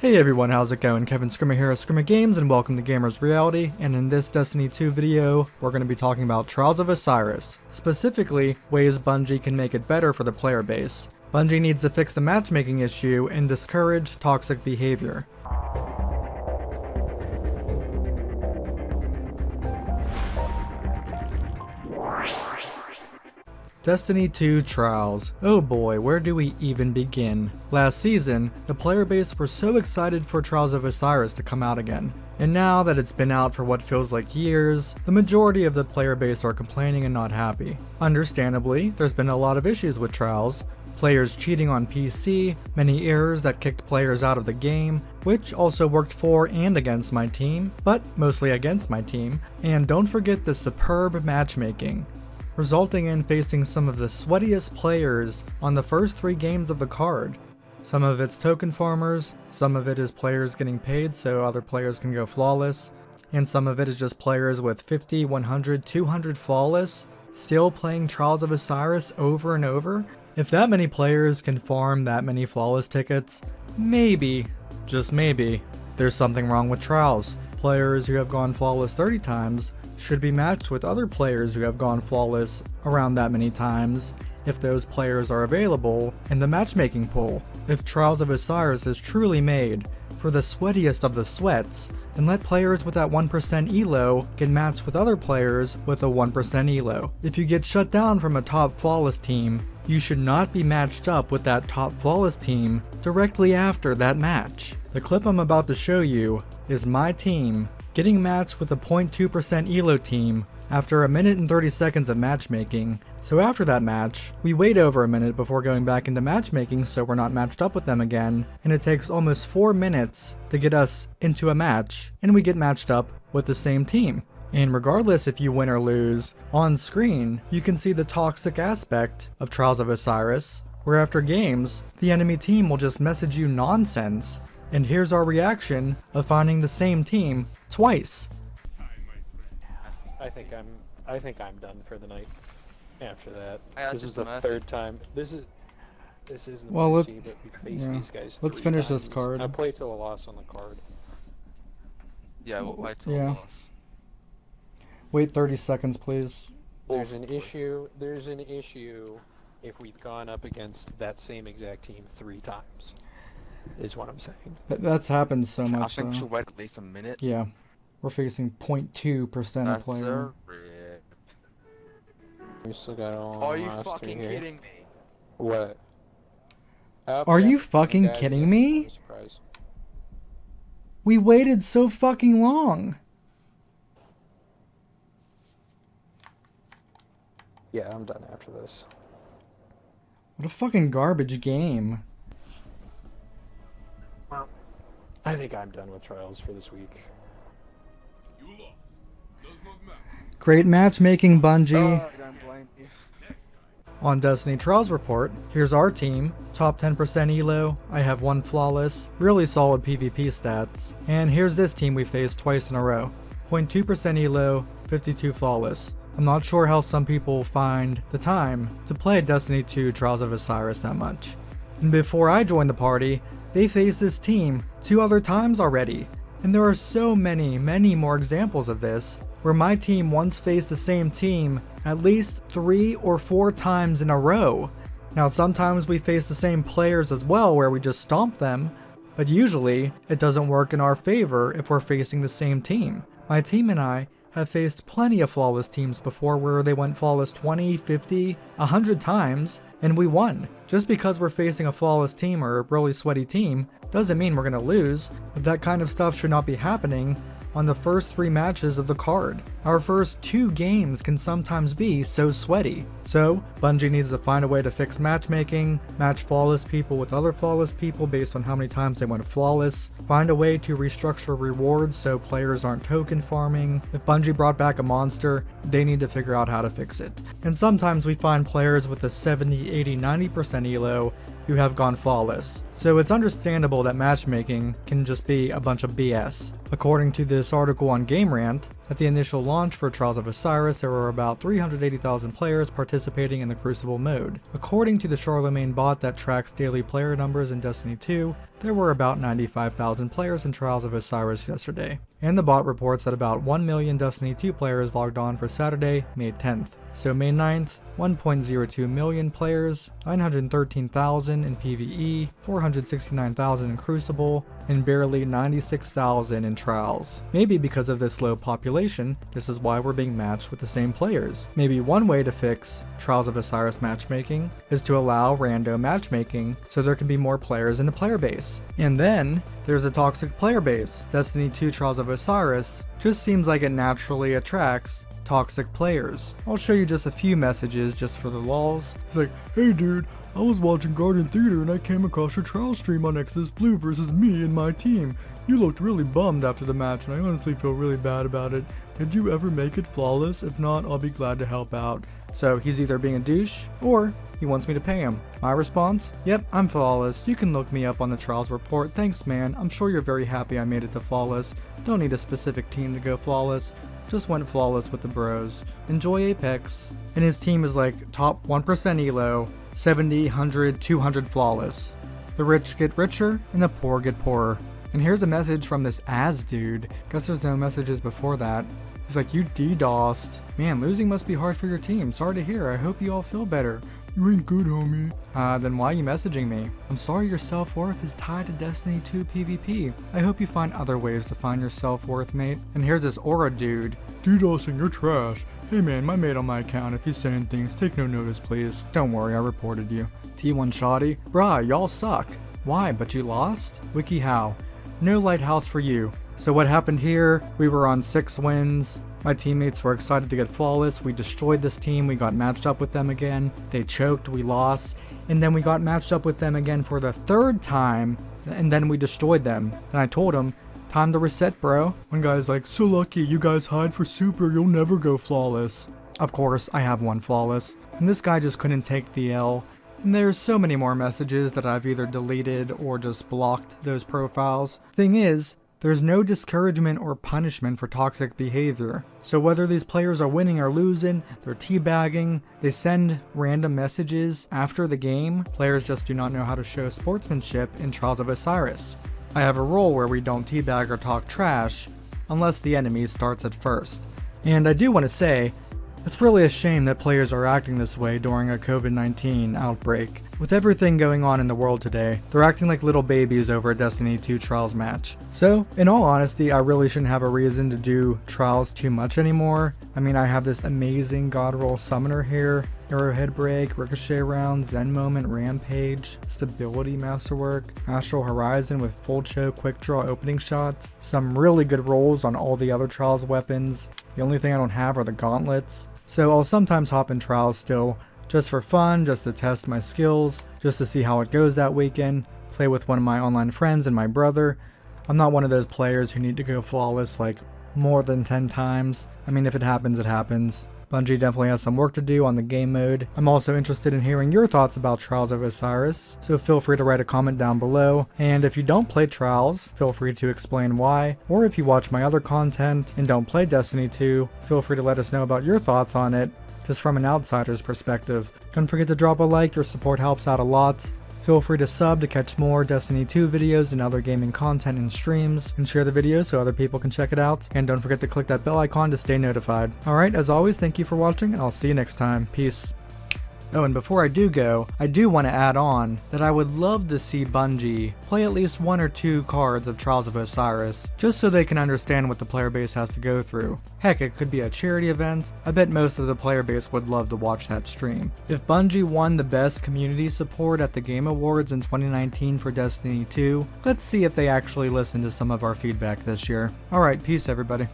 Hey everyone, how's it going? Kevin Scrimmer here at Scrimmer Games, and welcome to Gamers Reality. And in this Destiny 2 video, we're going to be talking about Trials of Osiris, specifically ways Bungie can make it better for the player base. Bungie needs to fix the matchmaking issue and discourage toxic behavior. Destiny 2 Trials. Oh boy, where do we even begin? Last season, the player base were so excited for Trials of Osiris to come out again. And now that it's been out for what feels like years, the majority of the player base are complaining and not happy. Understandably, there's been a lot of issues with Trials. Players cheating on PC, many errors that kicked players out of the game, which also worked for and against my team, but mostly against my team. And don't forget the superb matchmaking, resulting in facing some of the sweatiest players on the first 3 games of the card. Some of it's token farmers, some of it is players getting paid so other players can go flawless, and some of it is just players with 50, 100, 200 flawless, still playing Trials of Osiris over and over. If that many players can farm that many flawless tickets, maybe, just maybe, there's something wrong with Trials. Players who have gone flawless 30 times should be matched with other players who have gone flawless around that many times if those players are available in the matchmaking pool. If Trials of Osiris is truly made for the sweatiest of the sweats, then let players with that 1% elo get matched with other players with a 1% elo. If you get shut down from a top flawless team, you should not be matched up with that top flawless team directly after that match. The clip I'm about to show you is my team getting matched with a 0.2% elo team after 1 minute and 30 seconds of matchmaking. So after that match, we wait over a minute before going back into matchmaking so we're not matched up with them again, and it takes almost 4 minutes to get us into a match, and we get matched up with the same team. And regardless if you win or lose, on screen you can see the toxic aspect of Trials of Osiris, where after games, the enemy team will just message you nonsense. And here's our reaction of finding the same team twice. I think I'm done for the night. After that, Yeah, this is the third time. This is the Well, mercy that we face these guys. let's 3 finish times. this card. I play till a loss on the card. Yeah, we'll wait till Yeah. loss. Wait 30 seconds, please. There's an issue. There's an issue if we've gone up against that same exact team 3 times. Is what I'm saying. That's happened so much. I think we though. should wait at least a minute. Yeah, we're facing 0.2% of That's player. a rip. We still got all. Are you last 3 fucking here. kidding me? What? Are you fucking kidding me? Surprise. We waited so fucking long. Yeah, I'm done after this. What a fucking garbage game. I think I'm done with Trials for this week. Great matchmaking, Bungie. Oh, I don't blame you. On Destiny Trials report, here's our team. Top 10% elo, I have 1 flawless, really solid PvP stats. And here's this team we faced twice in a row. 0.2% elo, 52 flawless. I'm not sure how some people find the time to play Destiny 2 Trials of Osiris that much. And before I joined the party, they faced this team 2 other times already. And there are so many more examples of this, where my team once faced the same team at least 3 or 4 times in a row. Now sometimes we face the same players as well where we just stomp them, but usually it doesn't work in our favor if we're facing the same team. My team and I have faced plenty of flawless teams before where they went flawless 20, 50, 100 times, and we won. Just because we're facing a flawless team or a really sweaty team doesn't mean we're gonna lose, but that kind of stuff should not be happening on the first 3 matches of the card. Our first 2 games can sometimes be so sweaty. So, Bungie needs to find a way to fix matchmaking, match flawless people with other flawless people based on how many times they went flawless, find a way to restructure rewards so players aren't token farming. If Bungie brought back a monster, they need to figure out how to fix it. And sometimes we find players with a 70, 80, 90% elo who have gone flawless. So it's understandable that matchmaking can just be a bunch of BS. According to this article on Game Rant, at the initial launch for Trials of Osiris, there were about 380,000 players participating in the Crucible mode. According to the Charlemagne bot that tracks daily player numbers in Destiny 2, there were about 95,000 players in Trials of Osiris yesterday. And the bot reports that about 1 million Destiny 2 players logged on for Saturday, May 10th. So May 9th, 1.02 million players, 913,000 in PvE, 469,000 in Crucible, and barely 96,000 in Trials. Maybe because of this low population, this is why we're being matched with the same players. Maybe one way to fix Trials of Osiris matchmaking is to allow random matchmaking so there can be more players in the player base. And then there's a toxic player base. Destiny 2 Trials of Osiris just seems like it naturally attracts toxic players. I'll show you just a few messages just for the lulz. It's like, hey dude, I was watching Garden Theater and I came across your trial stream on Exodus Blue versus me and my team. You looked really bummed after the match and I honestly feel really bad about it. Did you ever make it flawless? If not, I'll be glad to help out. So he's either being a douche or he wants me to pay him. My response? Yep, I'm flawless. You can look me up on the trials report. Thanks man, I'm sure you're very happy I made it to flawless. Don't need a specific team to go flawless. Just went flawless with the bros. Enjoy Apex. And his team is like top 1% elo, 70, 100, 200 flawless. The rich get richer and the poor get poorer. And here's a message from this Az dude. Guess there's no messages before that. He's like, you DDoSed. Man, losing must be hard for your team. Sorry to hear. I hope you all feel better. You ain't good, homie. Then why are you messaging me? I'm sorry your self-worth is tied to Destiny 2 PvP. I hope you find other ways to find your self-worth, mate. And here's this Aura dude. DDoSing, you're trash. Hey man, my mate on my account, if he's saying things, take no notice please. Don't worry, I reported you. T1 Shoddy. Bruh, y'all suck. Why, but you lost? WikiHow. No lighthouse for you. So what happened here? We were on 6 wins. My teammates were excited to get flawless. We destroyed this team. We got matched up with them again. They choked. We lost. And then we got matched up with them again for the 3rd time. And then we destroyed them. And I told them, time to reset, bro. One guy's like, so lucky. You guys hide for super. You'll never go flawless. Of course, I have one flawless. And this guy just couldn't take the L. And there's so many more messages that I've either deleted or just blocked those profiles. Thing is, there's no discouragement or punishment for toxic behavior. So whether these players are winning or losing, they're teabagging, they send random messages after the game, players just do not know how to show sportsmanship in Trials of Osiris. I have a rule where we don't teabag or talk trash, unless the enemy starts at first. And I do want to say, it's really a shame that players are acting this way during a COVID-19 outbreak. With everything going on in the world today, they're acting like little babies over a Destiny 2 Trials match. So, in all honesty, I really shouldn't have a reason to do Trials too much anymore. I mean, I have this amazing God Roll Summoner here, Arrowhead Break, Ricochet Round, Zen Moment, Rampage, Stability Masterwork, Astral Horizon with Full Choke, Quick Draw opening shots, some really good rolls on all the other Trials weapons. The only thing I don't have are the gauntlets. So I'll sometimes hop in Trials still, just for fun, just to test my skills, just to see how it goes that weekend, play with one of my online friends and my brother. I'm not one of those players who need to go flawless like more than 10 times. I mean, if it happens, it happens. Bungie definitely has some work to do on the game mode. I'm also interested in hearing your thoughts about Trials of Osiris, so feel free to write a comment down below. And if you don't play Trials, feel free to explain why. Or if you watch my other content and don't play Destiny 2, feel free to let us know about your thoughts on it, just from an outsider's perspective. Don't forget to drop a like, your support helps out a lot. Feel free to sub to catch more Destiny 2 videos and other gaming content and streams, and share the video so other people can check it out. And don't forget to click that bell icon to stay notified. Alright, as always, thank you for watching, and I'll see you next time. Peace. Oh, and before I do go, I do want to add on that I would love to see Bungie play at least 1 or 2 cards of Trials of Osiris, just so they can understand what the player base has to go through. Heck, it could be a charity event. I bet most of the player base would love to watch that stream. If Bungie won the best community support at the Game Awards in 2019 for Destiny 2, let's see if they actually listen to some of our feedback this year. Alright, peace everybody.